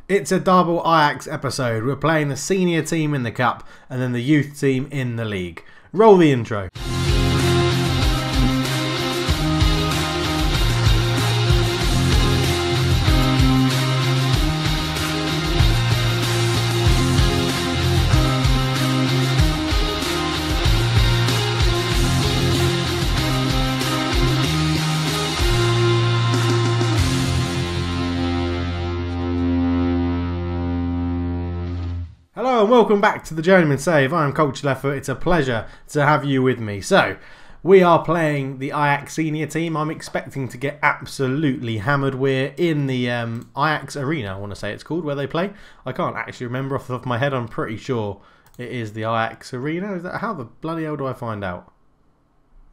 It's a double Ajax episode. We're playing the senior team in the cup and then the youth team in the league. Roll the intro. Hello and welcome back to the Journeyman Save. I am Coach Leffer. It's a pleasure to have you with me. So, we are playing the Ajax senior team. I'm expecting to get absolutely hammered. We're in the Ajax Arena, I want to say it's called, where they play. I can't actually remember off the top of my head. I'm pretty sure it is the Ajax Arena. Is that how the bloody hell do I find out?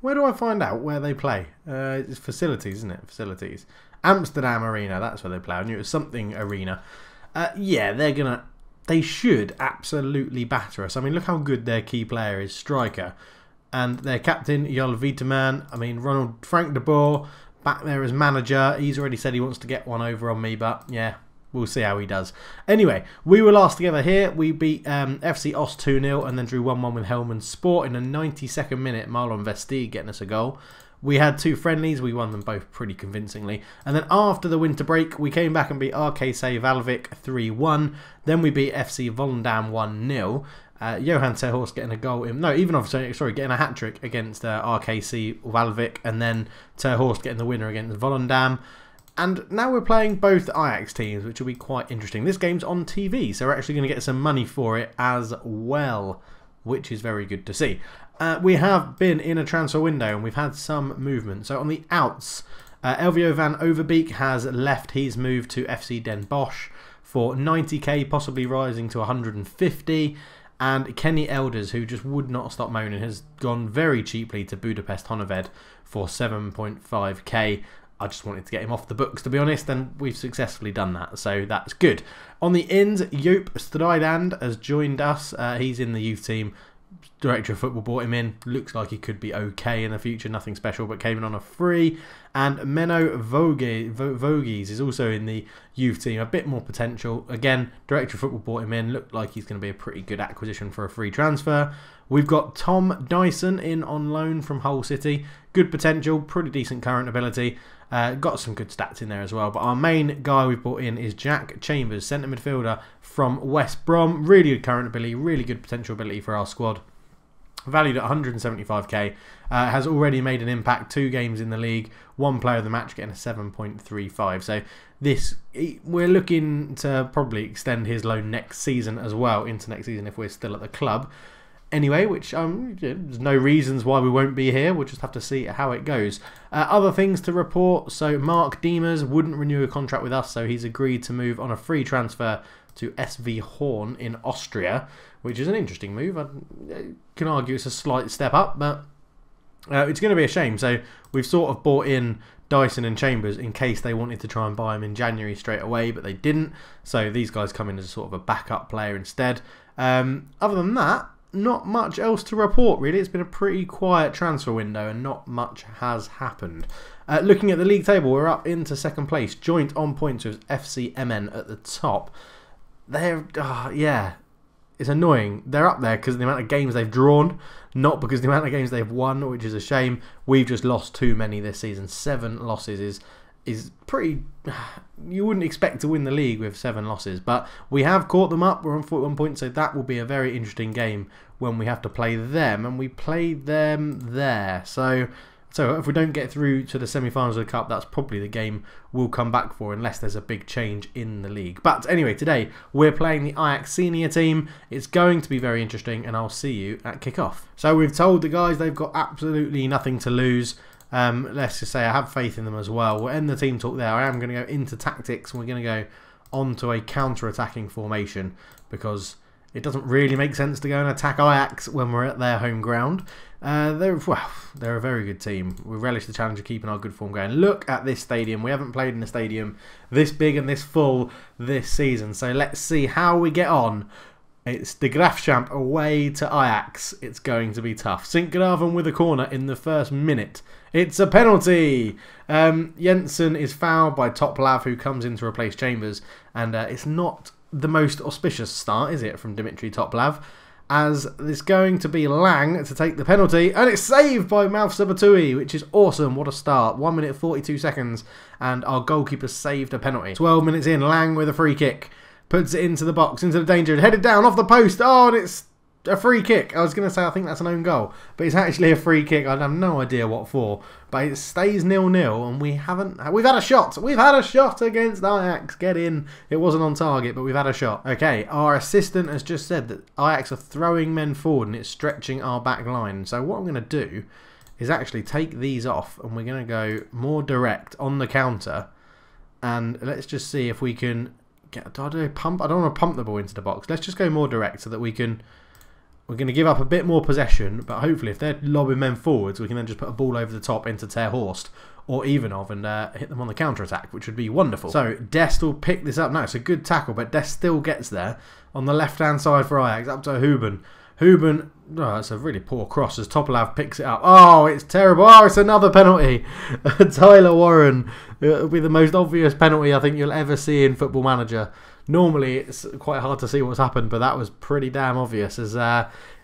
Where do I find out where they play? It's facilities, isn't it? Facilities. Amsterdam Arena, that's where they play. I knew it was something arena. Yeah, they should absolutely batter us. I mean, look how good their key player is, striker. And their captain, Journeyman. I mean, Frank de Boer, back there as manager. He's already said he wants to get one over on me, but yeah, we'll see how he does. Anyway, we were last together here. We beat FC Oost 2-0 and then drew 1-1 with Helmond Sport in a 92nd minute. Marlon Vesti getting us a goal. We had two friendlies, we won them both pretty convincingly. And then after the winter break, we came back and beat RKC Valvik 3-1. Then we beat FC Volendam 1-0. Johan ter Horst getting a goal in... No, even getting a hat-trick against RKC Valvik. And then ter Horst getting the winner against Volendam. And now we're playing both Ajax teams, which will be quite interesting. This game's on TV, so we're actually going to get some money for it as well, which is very good to see. We have been in a transfer window and we've had some movement. So on the outs, Elvio van Overbeek has left. He's moved to FC Den Bosch for 90k, possibly rising to 150. And Kenny Elders, who just would not stop moaning, has gone very cheaply to Budapest Honved for 7.5k. I just wanted to get him off the books, to be honest, and we've successfully done that, so that's good. On the ins, Joop Strijdand has joined us. He's in the youth team. Director of football brought him in. Looks like he could be okay in the future. Nothing special, but came in on a free. And Menno Voges is also in the youth team. A bit more potential. Again, Director of football brought him in. Looked like he's going to be a pretty good acquisition for a free transfer. We've got Tom Dyson in on loan from Hull City. Good potential. Pretty decent current ability. Got some good stats in there as well. But our main guy we've brought in is Jack Chambers, centre midfielder from West Brom. Really good current ability. Really good potential ability for our squad. Valued at 175k, has already made an impact, 2 games in the league, 1 player of the match getting a 7.35. So we're looking to probably extend his loan next season as well, into next season if we're still at the club. Anyway, which there's no reasons why we won't be here. We'll just have to see how it goes. Other things to report. So Mark Diemers wouldn't renew a contract with us, so he's agreed to move on a free transfer to SV Horn in Austria, which is an interesting move. I can argue it's a slight step up, but it's going to be a shame. So we've sort of bought in Dyson and Chambers in case they wanted to try and buy him in January straight away, but they didn't. So these guys come in as sort of a backup player instead. Other than that, not much else to report, really. It's been a pretty quiet transfer window and not much has happened. Looking at the league table, we're up into second place, joint on points with FC18 at the top. Yeah, it's annoying. They're up there because of the amount of games they've drawn, not because of the amount of games they've won, which is a shame. We've just lost too many this season. 7 losses is pretty... You wouldn't expect to win the league with 7 losses, but we have caught them up. We're on 41 points, so that will be a very interesting game when we have to play them, and we play them there. So if we don't get through to the semi-finals of the Cup, that's probably the game we'll come back for unless there's a big change in the league. But anyway, today we're playing the Ajax senior team. It's going to be very interesting, and I'll see you at kick-off. So we've told the guys they've got absolutely nothing to lose. Let's just say I have faith in them as well. We'll end the team talk there. I am going to go into tactics, and we're going to go onto a counter-attacking formation because it doesn't really make sense to go and attack Ajax when we're at their home ground. They're a very good team. We relish the challenge of keeping our good form going. Look at this stadium. We haven't played in a stadium this big and this full this season. So let's see how we get on. It's the Graafschap away to Ajax. It's going to be tough. Sint-Graven with a corner in the first minute It's a penalty. Jensen is fouled by Toplav, who comes in to replace Chambers. And it's not the most auspicious start, is it, from Dimitri Toplav? As it's going to be Lang to take the penalty. And it's saved by Mouth Sabatui, which is awesome. What a start. 1 minute 42 seconds. And our goalkeeper saved a penalty. 12 minutes in, Lang with a free kick. Puts it into the box, into the danger. Headed down off the post. Oh, and it's a free kick. I was going to say I think that's an own goal, but it's actually a free kick. I have no idea what for, but it stays 0-0, and we've had a shot. We've had a shot against Ajax. Get in. It wasn't on target, but we've had a shot. Okay, our assistant has just said that Ajax are throwing men forward and it's stretching our back line. So what I'm going to do is actually take these off, and we're going to go more direct on the counter, and let's just see if we can get. I don't want to pump the ball into the box. Let's just go more direct so that we can. We're going to give up a bit more possession, but hopefully if they're lobbing men forwards, we can then just put a ball over the top into Ter Horst or Ivanov and hit them on the counter-attack, which would be wonderful. So Dest will pick this up. No, it's a good tackle, but Dest still gets there on the left-hand side for Ajax, up to Huben. Huben, oh, it's a really poor cross as Topolav picks it up. Oh, it's terrible. Oh, it's another penalty. Tyler Warren. It'll be the most obvious penalty I think you'll ever see in Football Manager. Normally, it's quite hard to see what's happened, but that was pretty damn obvious. As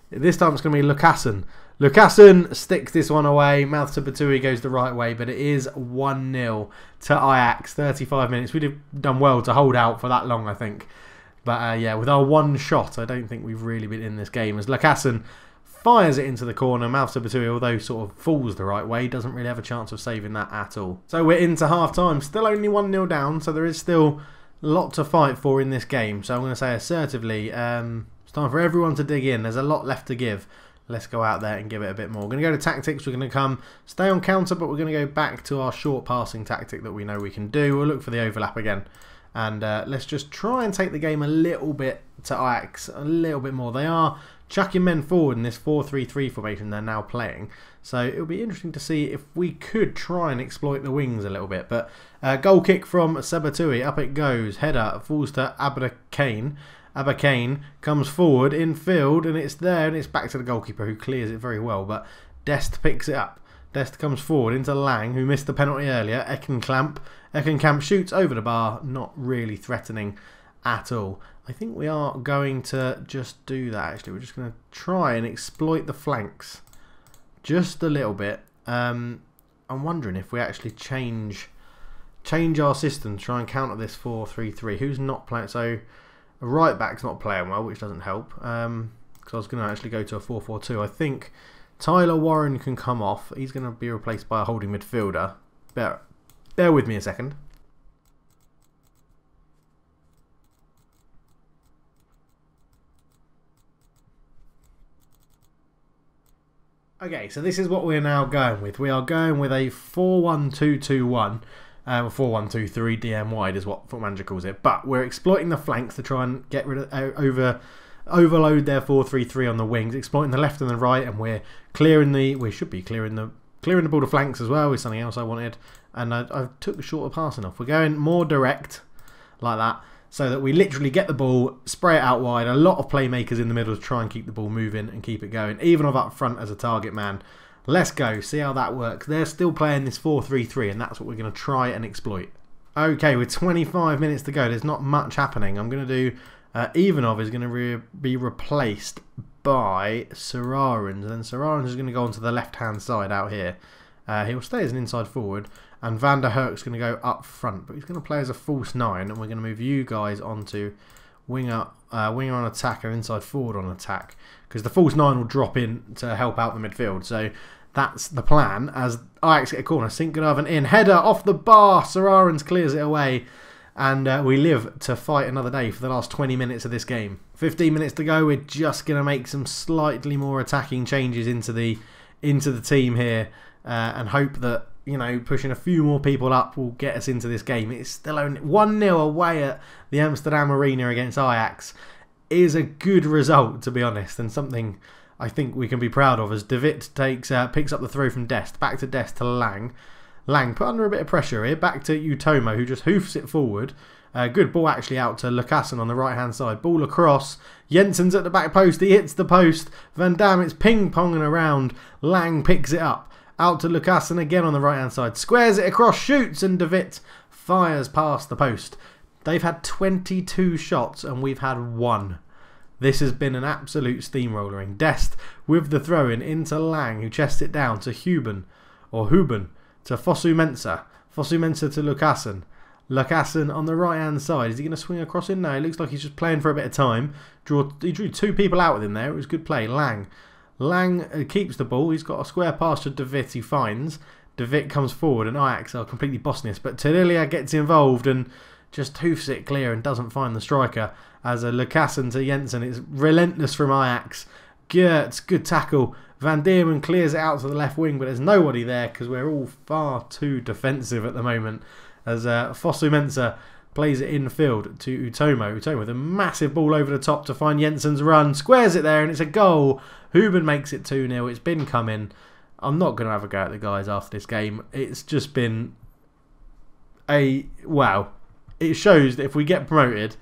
this time it's going to be Lucassen. Lucassen sticks this one away. Mouth to Batui goes the right way, but it is 1-0 to Ajax. 35 minutes. We'd have done well to hold out for that long, I think. But yeah, with our one shot, I don't think we've really been in this game. As Lucassen fires it into the corner. Mouth to Batui, although sort of falls the right way, doesn't really have a chance of saving that at all. So we're into half-time. Still only 1-0 down, so there is still a lot to fight for in this game. So I'm going to say assertively, it's time for everyone to dig in. There's a lot left to give. Let's go out there and give it a bit more. We're going to go to tactics. We're going to stay on counter, but we're going to go back to our short passing tactic that we know we can do. We'll look for the overlap again. And let's just try and take the game a little bit to Ajax, a little bit more. They are chucking men forward in this 4-3-3 formation they're now playing. So it'll be interesting to see if we could try and exploit the wings a little bit. But goal kick from Sabatui. Up it goes. Header falls to Abakane. Abakane comes forward in field, and it's there, and it's back to the goalkeeper who clears it very well. But Dest picks it up. Dest comes forward into Lang, who missed the penalty earlier. Eckenkamp shoots over the bar, not really threatening at all. I think we are going to just do that, actually. We're just going to try and exploit the flanks just a little bit. I'm wondering if we actually change our system, try and counter this 4-3-3. Who's not playing? So a right back's not playing well, which doesn't help. Because I was going to actually go to a 4-4-2. I think Tyler Warren can come off. He's going to be replaced by a holding midfielder. Bear with me a second. Okay, so this is what we're now going with. We are going with a 4-1-2-2-1. 4-1-2-3 DM wide is what Football Manager calls it. But we're exploiting the flanks to try and get rid of overload their 4-3-3 on the wings, exploiting the left and the right, and we're clearing the. We should be clearing the ball to flanks as well. Is something else I wanted, and I took the shorter passing off. We're going more direct like that, so that we literally get the ball, spray it out wide. A lot of playmakers in the middle to try and keep the ball moving and keep it going. Even up front as a target man. Let's go, see how that works. They're still playing this 4-3-3, and that's what we're going to try and exploit. Okay, with 25 minutes to go, there's not much happening. I'm going to do Ivanov is going to be replaced by Sararins, and then Sararins is going to go onto the left-hand side out here. He'll stay as an inside forward, and Van der Herk's going to go up front, but he's going to play as a false 9, and we're going to move you guys onto winger on attack or inside forward on attack, because the false 9 will drop in to help out the midfield. So that's the plan. As Ajax get a corner, Sinkgraven in, header off the bar, Sararins clears it away, and we live to fight another day for the last 20 minutes of this game. 15 minutes to go. We're just going to make some slightly more attacking changes into the team here, and hope that, you know, pushing a few more people up will get us into this game. It's still only 1-0 away at the Amsterdam Arena against Ajax. Is a good result, to be honest, and something I think we can be proud of, as De Witt picks up the throw from Dest. Back to Dest to Lang. Lang put under a bit of pressure here. Back to Utomo, who just hoofs it forward. Good ball actually out to Lucassen on the right-hand side. Ball across. Jensen's at the back post. He hits the post. Van Dam, it's ping-ponging around. Lang picks it up. Out to Lucassen again on the right-hand side. Squares it across, shoots, and De Witt fires past the post. They've had 22 shots and we've had 1. This has been an absolute steamrolling. Dest with the throw-in into Lang, who chests it down to Huben to Fosu-Mensah. Fosu-Mensah to Lucassen. Lucassen on the right-hand side. Is he going to swing across in? No, it looks like he's just playing for a bit of time. He drew 2 people out with him there. It was good play. Lang keeps the ball. He's got a square pass to De Witt. He finds. De Witt comes forward and Ajax are completely bossing this. But Telilia gets involved and just hoofs it clear and doesn't find the striker. As a Lucassen to Jensen. It's relentless from Ajax. Geertz, good tackle. Van Dierman clears it out to the left wing, but there's nobody there because we're all far too defensive at the moment. As Fosu-Mensah plays it in field to Utomo. Utomo with a massive ball over the top to find Jensen's run. Squares it there and it's a goal. Huben makes it 2-0. It's been coming. I'm not going to have a go at the guys after this game. It's just been wow. It shows that if we get promoted,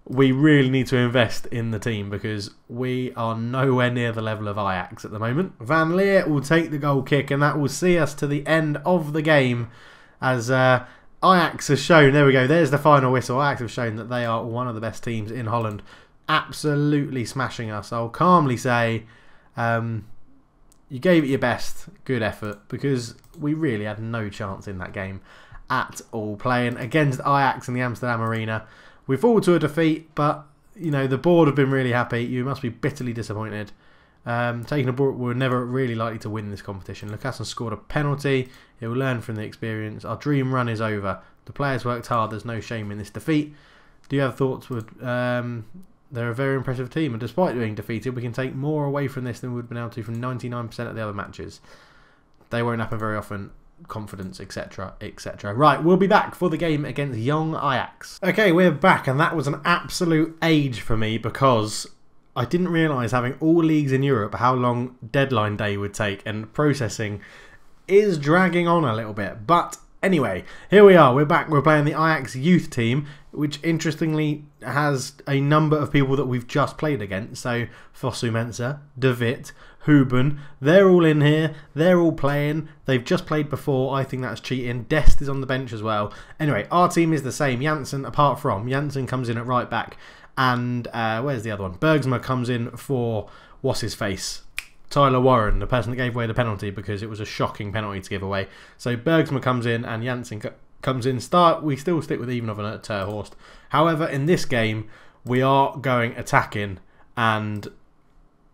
we really need to invest in the team because we are nowhere near the level of Ajax at the moment. Van Leer will take the goal kick and that will see us to the end of the game as Ajax has shown, there we go, there's the final whistle. Ajax have shown that they are one of the best teams in Holland. Absolutely smashing us. I'll calmly say you gave it your best. Good effort because we really had no chance in that game at all. Playing against Ajax in the Amsterdam Arena. We fall to a defeat, but you know the board have been really happy. You must be bitterly disappointed. Taking a ball, we're never really likely to win this competition. Lucassen scored a penalty. He'll learn from the experience. Our dream run is over. The players worked hard. There's no shame in this defeat. Do you have thoughts? They're a very impressive team, and despite being defeated, we can take more away from this than we've been able to from 99% of the other matches. They won't happen very often. Confidence, etc, etc. Right, we'll be back for the game against young Ajax. Okay, we're back, and that was an absolute age for me because I didn't realise, having all leagues in Europe, how long deadline day would take, and processing is dragging on a little bit. But anyway, here we are, we're back. We're playing the Ajax youth team, which interestingly has a number of people that we've just played against. So Fosu-Mensah, De Witt, Huben, they're all in here, they're all playing, they've just played before. I think that's cheating. Dest is on the bench as well. Anyway, our team is the same. Janssen, apart from Janssen, comes in at right back, and where's the other one? Bergsma comes in for what's his face, Tyler Warren, the person that gave away the penalty because it was a shocking penalty to give away. So Bergsma comes in and Janssen comes in. We still stick with Ivanov and Terhorst. However, in this game we are going attacking, and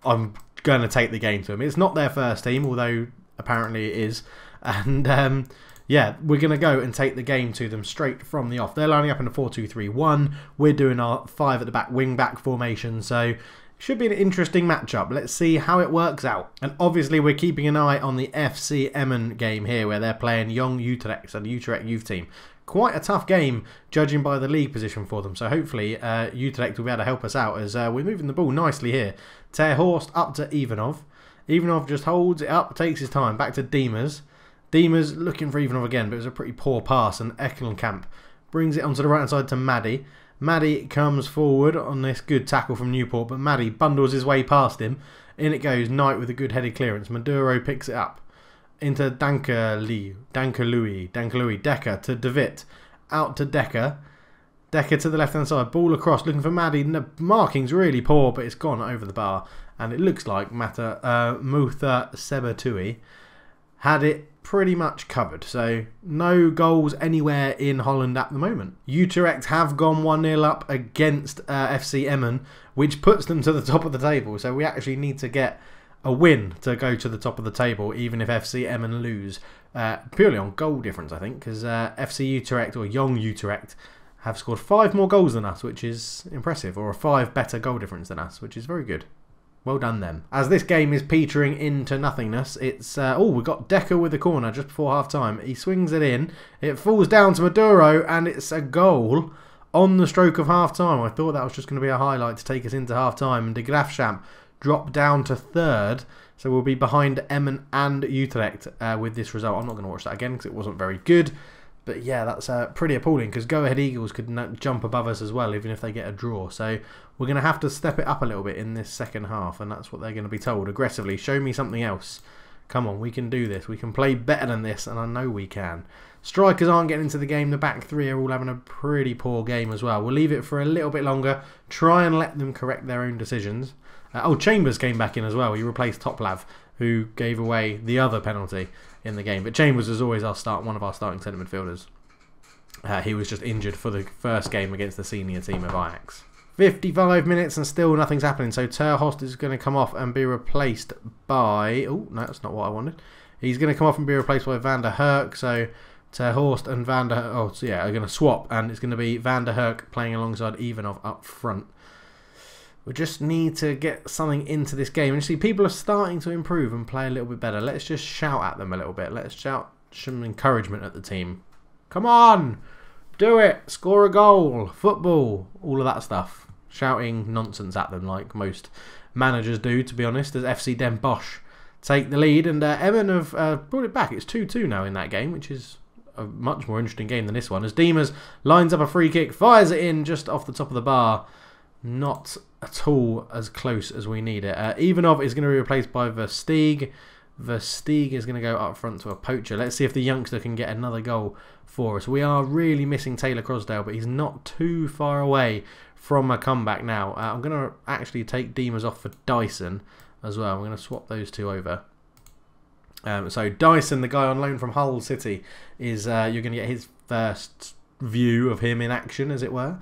I'm going to take the game to them. It's not their first team, although apparently it is. And yeah, we're going to go and take the game to them straight from the off. They're lining up in a 4-2-3-1. We're doing our 5 at the back, wing back formation. So it should be an interesting matchup. Let's see how it works out. And obviously we're keeping an eye on the FC18 game here, where they're playing young Utrecht, and the Utrecht youth team. Quite a tough game, judging by the league position for them. So hopefully Utrecht will be able to help us out as we're moving the ball nicely here. Terhorst up to Ivanov. Ivanov just holds it up, takes his time. Back to Diemers. Diemers looking for Ivanov again, but it was a pretty poor pass. And Ekkelenkamp brings it onto the right-hand side to Maddy. Maddy comes forward on this good tackle from Newport, but Maddy bundles his way past him. In it goes, Knight with a good headed clearance. Maduro picks it up. Into Dankerlui, Decker to De Witt, out to Decker to the left hand side, ball across, looking for Maddy. The marking's really poor, but it's gone over the bar, and it looks like Mutha Sebatui had it pretty much covered. So no goals anywhere in Holland at the moment. Utrecht have gone 1-0 up against FC Emmen, which puts them to the top of the table. So we actually need to get a win to go to the top of the table, even if FC Emmen lose. Purely on goal difference, I think, because FC Utrecht, or young Utrecht, have scored 5 more goals than us, which is impressive, or a 5 better goal difference than us, which is very good. Well done them. As this game is petering into nothingness, it's we've got Decker with the corner just before half time. He swings it in, it falls down to Maduro, and it's a goal on the stroke of half time. I thought that was just going to be a highlight to take us into half time, and the Graafschap drop down to 3rd, so we'll be behind Emmen and Utrecht with this result. I'm not going to watch that again because it wasn't very good, but yeah, that's pretty appalling, because Go Ahead Eagles could jump above us as well, even if they get a draw. So we're going to have to step it up a little bit in this second half, and that's what they're going to be told aggressively. Show me something else. Come on, we can do this. We can play better than this, and I know we can. Strikers aren't getting into the game. The back three are all having a pretty poor game as well. We'll leave it for a little bit longer. Try and let them correct their own decisions. Chambers came back in as well. He replaced Toplav, who gave away the other penalty in the game. But Chambers is always one of our starting centre midfielders. He was just injured for the first game against the senior team of Ajax. 55 minutes and still nothing's happening. So Terhorst is going to come off and be replaced by... Oh, no, that's not what I wanted. He's going to come off and be replaced by Van der Herk. So Terhorst and Van der Herk... Oh, so yeah, are going to swap. And it's going to be Van der Herk playing alongside Ivanov up front. We just need to get something into this game. And you see, people are starting to improve and play a little bit better. Let's just shout at them a little bit. Let's shout some encouragement at the team. Come on! Do it! Score a goal! Football! All of that stuff. Shouting nonsense at them like most managers do, to be honest, as FC Den Bosch take the lead. And Emmen have brought it back. It's 2-2 now in that game, which is a much more interesting game than this one. As Diemers lines up a free kick, fires it in just off the top of the bar. Not at all as close as we need it. Ivanov is going to be replaced by Versteeg. Versteeg is going to go up front to a poacher. Let's see if the youngster can get another goal for us. We are really missing Taylor Crosdale, but he's not too far away from a comeback now. I'm going to actually take Diemers off for Dyson as well. I'm going to swap those two over. So Dyson, the guy on loan from Hull City, is you're going to get his first view of him in action, as it were.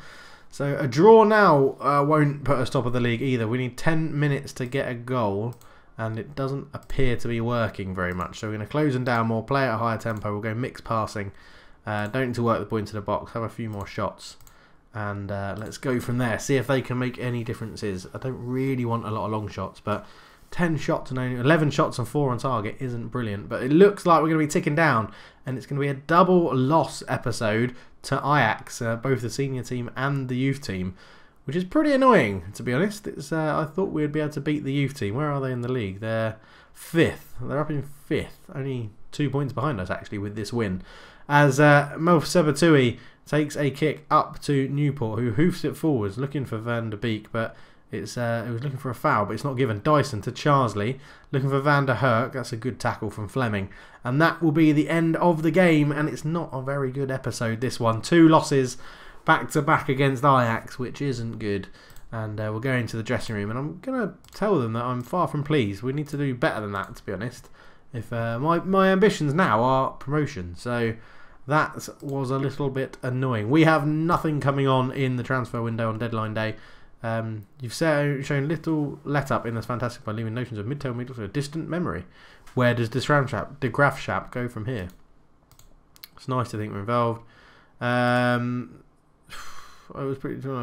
So a draw now won't put us top of the league either. We need 10 minutes to get a goal, and it doesn't appear to be working very much. So we're going to close them down more, play at a higher tempo. We'll go mixed passing. Don't need to work the ball into the box. Have a few more shots. And let's go from there. See if they can make any differences. I don't really want a lot of long shots, but 10 shots and only 11 shots and 4 on target isn't brilliant. But it looks like we're going to be ticking down, and it's going to be a double loss episode to Ajax, both the senior team and the youth team, which is pretty annoying, to be honest. It's I thought we'd be able to beat the youth team. Where are they in the league? They're 5th. They're up in 5th. Only 2 points behind us, actually, with this win. As Melf Sebatui takes a kick up to Newport, who hoofs it forwards, looking for Van der Beek, but it was looking for a foul, but it's not given. Dyson to Charsley, looking for Van der Herk. That's a good tackle from Fleming. And that will be the end of the game, and it's not a very good episode, this one. 2 losses back-to-back against Ajax, which isn't good. And we'll go into the dressing room, and I'm going to tell them that I'm far from pleased. We need to do better than that, to be honest. If my ambitions now are promotion, so that was a little bit annoying. We have nothing coming on in the transfer window on deadline day. You've shown little let-up in this fantastic by leaving notions of mid-term middle to a distant memory. Where does this Graafschap go from here? It's nice to think we're involved. I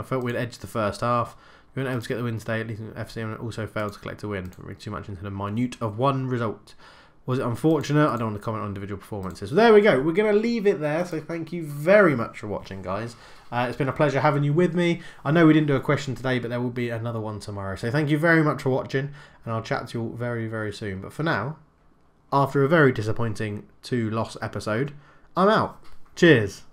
felt we'd edged the first half. We weren't able to get the win today. At least FC also failed to collect a win. Don't read too much into the minute of one result. Was it unfortunate? I don't want to comment on individual performances. So there we go. We're going to leave it there. So thank you very much for watching, guys. It's been a pleasure having you with me. I know we didn't do a question today, but there will be another one tomorrow. So thank you very much for watching, and I'll chat to you all very, very soon. But for now, after a very disappointing 2-loss episode, I'm out. Cheers.